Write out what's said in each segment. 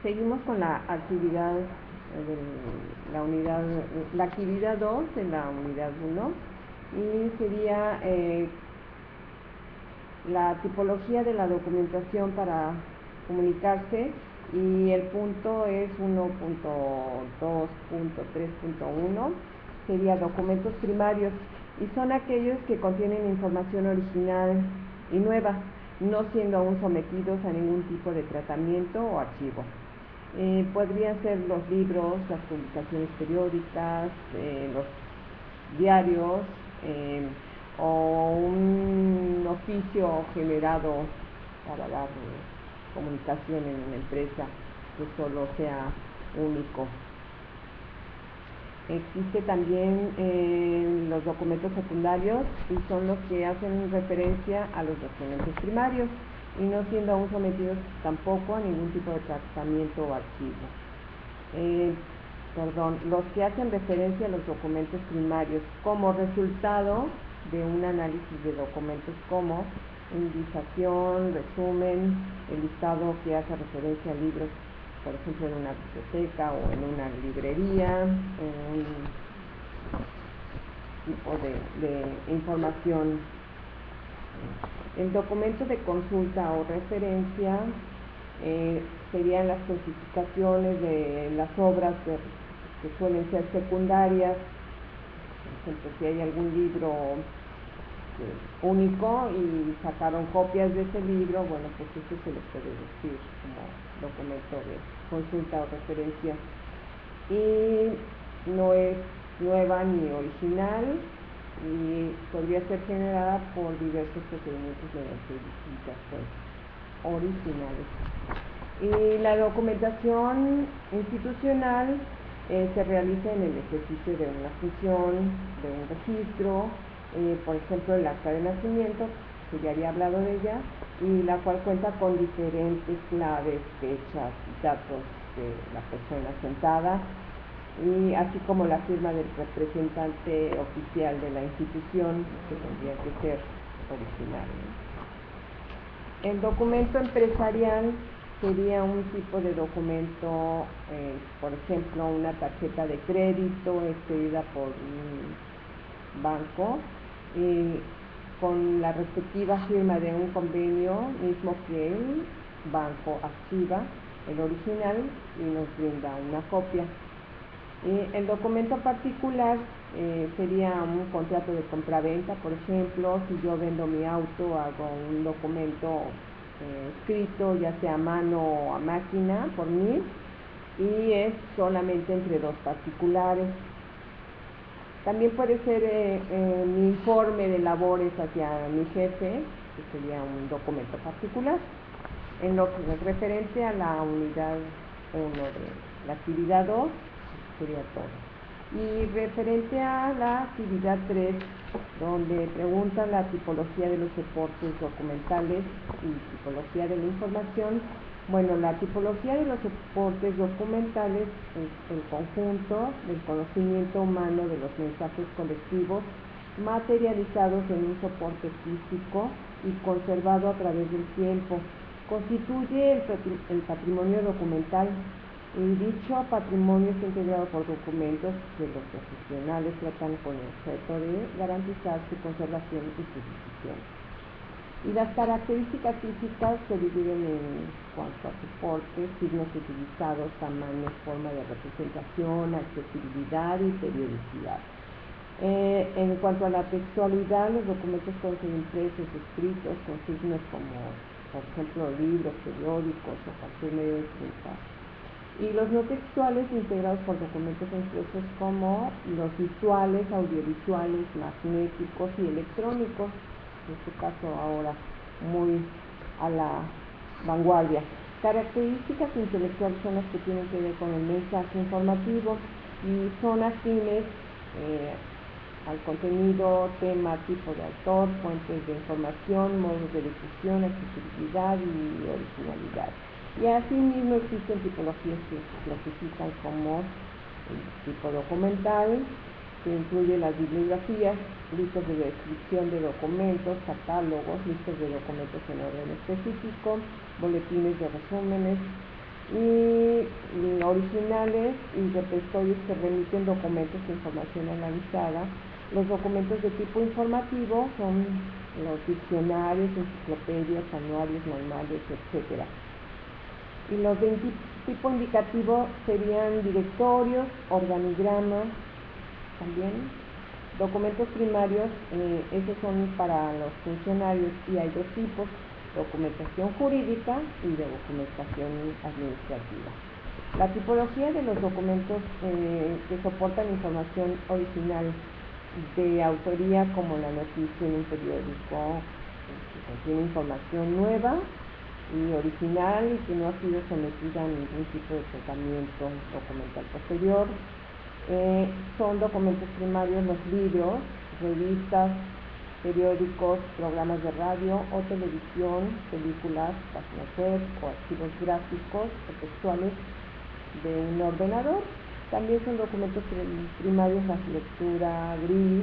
Seguimos con la actividad la actividad 2 de la unidad 1 y sería la tipología de la documentación para comunicarse, y el punto es 1.2.3.1, sería documentos primarios, y son aquellos que contienen información original y nueva, no siendo aún sometidos a ningún tipo de tratamiento o archivo. Podrían ser los libros, las publicaciones periódicas, los diarios, o un oficio generado para dar comunicación en una empresa que solo sea único. Existe también los documentos secundarios, y son los que hacen referencia a los documentos primarios y no siendo aún sometidos tampoco a ningún tipo de tratamiento o archivo. Los que hacen referencia a los documentos primarios como resultado de un análisis de documentos como indización, resumen, el listado que hace referencia a libros, por ejemplo en una biblioteca o en una librería, un tipo de información. El documento de consulta o referencia serían las clasificaciones de las obras que suelen ser secundarias. Por ejemplo, si hay algún libro único y sacaron copias de ese libro, bueno, pues eso se les puede decir como documento de consulta o referencia, y no es nueva ni original, y podría ser generada por diversos procedimientos mediante distintas fuentes originales. Y la documentación institucional se realiza en el ejercicio de una función, de un registro, por ejemplo el acta de nacimiento, que ya había hablado de ella, y la cual cuenta con diferentes claves, fechas y datos de la persona sentada, y así como la firma del representante oficial de la institución, que tendría que ser original. El documento empresarial sería un tipo de documento, por ejemplo, una tarjeta de crédito expedida por un banco, con la respectiva firma de un convenio, mismo que el banco archiva el original y nos brinda una copia. El documento particular sería un contrato de compraventa. Por ejemplo, si yo vendo mi auto, hago un documento escrito, ya sea a mano o a máquina, por mí, y es solamente entre dos particulares. También puede ser mi informe de labores hacia mi jefe, que sería un documento particular. En lo que es referente a la unidad 1 de la actividad 2, sería todo. Y referente a la actividad 3, donde preguntan la tipología de los soportes documentales y tipología de la información. Bueno, la tipología de los soportes documentales es el conjunto del conocimiento humano de los mensajes colectivos materializados en un soporte físico y conservado a través del tiempo. Constituye el patrimonio documental, y dicho patrimonio está integrado por documentos que los profesionales tratan con el objeto de garantizar su conservación y su difusión. Y las características físicas se dividen en cuanto a soporte, signos utilizados, tamaño, forma de representación, accesibilidad y periodicidad. En cuanto a la textualidad, los documentos pueden ser impresos, escritos, con signos como, por ejemplo, libros, periódicos o cualquier medio de prensa. Y los no textuales, integrados por documentos impresos, como los visuales, audiovisuales, magnéticos y electrónicos, en este caso ahora muy a la vanguardia. Características intelectuales son las que tienen que ver con el mensaje informativo y son afines al contenido, tema, tipo de autor, fuentes de información, modos de difusión, accesibilidad y originalidad. Y asimismo existen tipologías que se clasifican como el tipo documental, que incluye las bibliografías, listas de descripción de documentos, catálogos, listas de documentos en orden específico, boletines de resúmenes, y originales y repositorios que remiten documentos e información analizada. Los documentos de tipo informativo son los diccionarios, enciclopedias, anuarios, manuales, etc. Y los de tipo indicativo serían directorios, organigramas, también documentos primarios, esos son para los funcionarios y hay dos tipos: documentación jurídica y de documentación administrativa. La tipología de los documentos que soportan información original de autoría, como la noticia en un periódico, que contiene información nueva y original y que no ha sido sometida a ningún tipo de tratamiento documental posterior. Son documentos primarios los libros, revistas, periódicos, programas de radio o televisión, películas, páginas web o archivos gráficos o textuales de un ordenador. También son documentos primarios la lectura gris,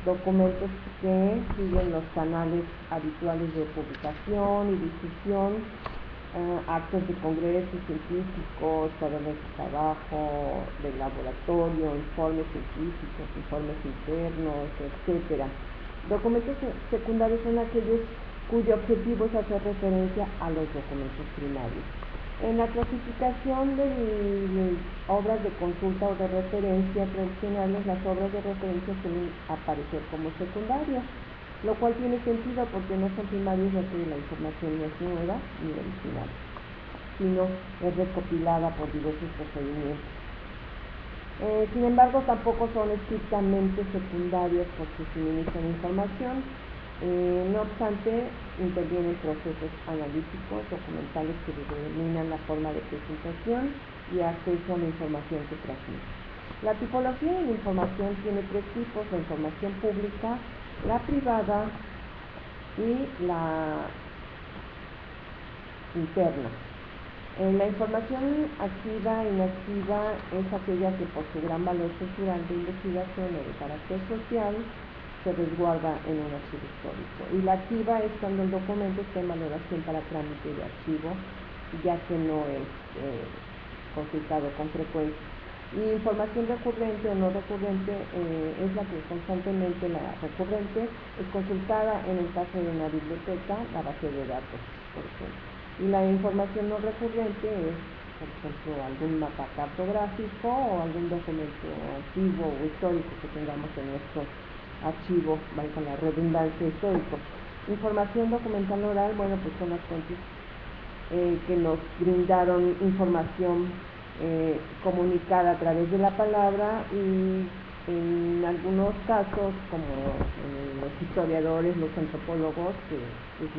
documentos que siguen los canales habituales de publicación y difusión, actos de congresos científicos, órdenes de trabajo, del laboratorio, informes científicos, informes internos, etc. Documentos secundarios son aquellos cuyo objetivo es hacer referencia a los documentos primarios. En la clasificación de obras de consulta o de referencia tradicionales, las obras de referencia suelen aparecer como secundarias, lo cual tiene sentido porque no son primarias, ya que la información no es nueva ni original, sino es recopilada por diversos procedimientos. Sin embargo, tampoco son estrictamente secundarias porque suministran información. No obstante, intervienen procesos analíticos, documentales que determinan la forma de presentación y acceso a la información que transmite. La tipología de la información tiene tres tipos: la información pública, la privada y la interna. La información activa e inactiva es aquella que por su gran valor cultural de investigación o de carácter social se resguarda en un archivo histórico. Y la activa es cuando el documento está en valoración para trámite de archivo, ya que no es consultado con frecuencia. Y información recurrente o no recurrente es la que constantemente, la recurrente, es consultada en el caso de una biblioteca, la base de datos, por ejemplo. Y la información no recurrente es, por ejemplo, algún mapa cartográfico o algún documento antiguo o histórico que tengamos en nuestro archivo, valga la redundancia, histórico. Información documental oral, bueno, pues son las fuentes que nos brindaron información comunicada a través de la palabra, y en algunos casos, como los historiadores, los antropólogos, que pues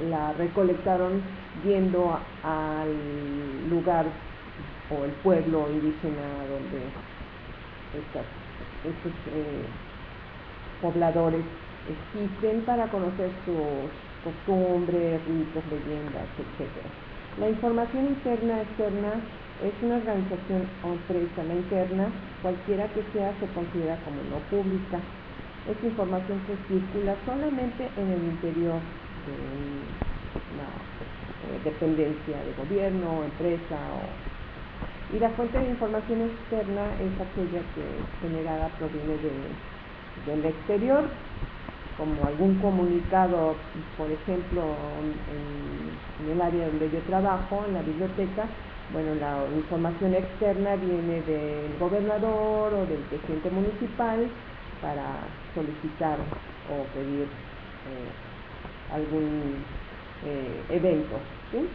la recolectaron yendo al lugar o el pueblo indígena donde estos pobladores existen, para conocer sus costumbres, ritos, leyendas, etc. La información interna externa es una organización o empresa. La interna, cualquiera que sea, se considera como no pública. Es información que circula solamente en el interior de una dependencia de gobierno, empresa, y la fuente de información externa es aquella que generada proviene del exterior, como algún comunicado, por ejemplo, en el área donde yo trabajo, en la biblioteca. Bueno, la información externa viene del gobernador o del presidente municipal para solicitar o pedir algún evento, ¿sí?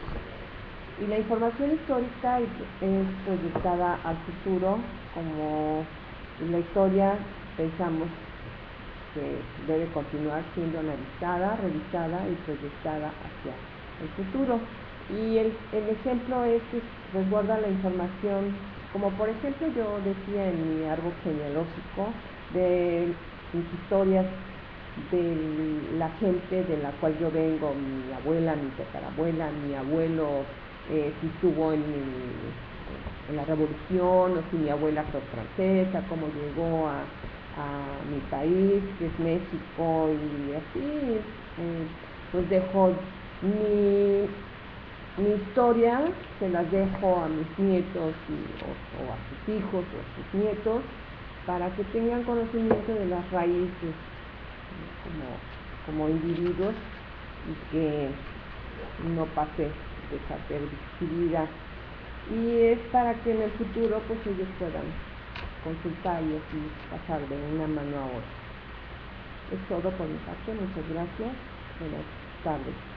Y la información histórica es proyectada al futuro, como la historia pensamos que debe continuar siendo analizada, revisada y proyectada hacia el futuro. Y el ejemplo es que resguarda la información, como por ejemplo yo decía en mi árbol genealógico, de mis historias de la gente de la cual yo vengo: mi abuela, mi tatarabuela, mi abuelo, si estuvo en la revolución, o si mi abuela fue francesa, cómo llegó a mi país, que es México, y así pues dejo mi mi historia se las dejo a mis nietos o a sus hijos o a sus nietos para que tengan conocimiento de las raíces como individuos y que no pase desapercibida, y es para que en el futuro pues ellos puedan consultar y así pasar de una mano a otra. Es todo por mi parte, muchas gracias, buenas tardes.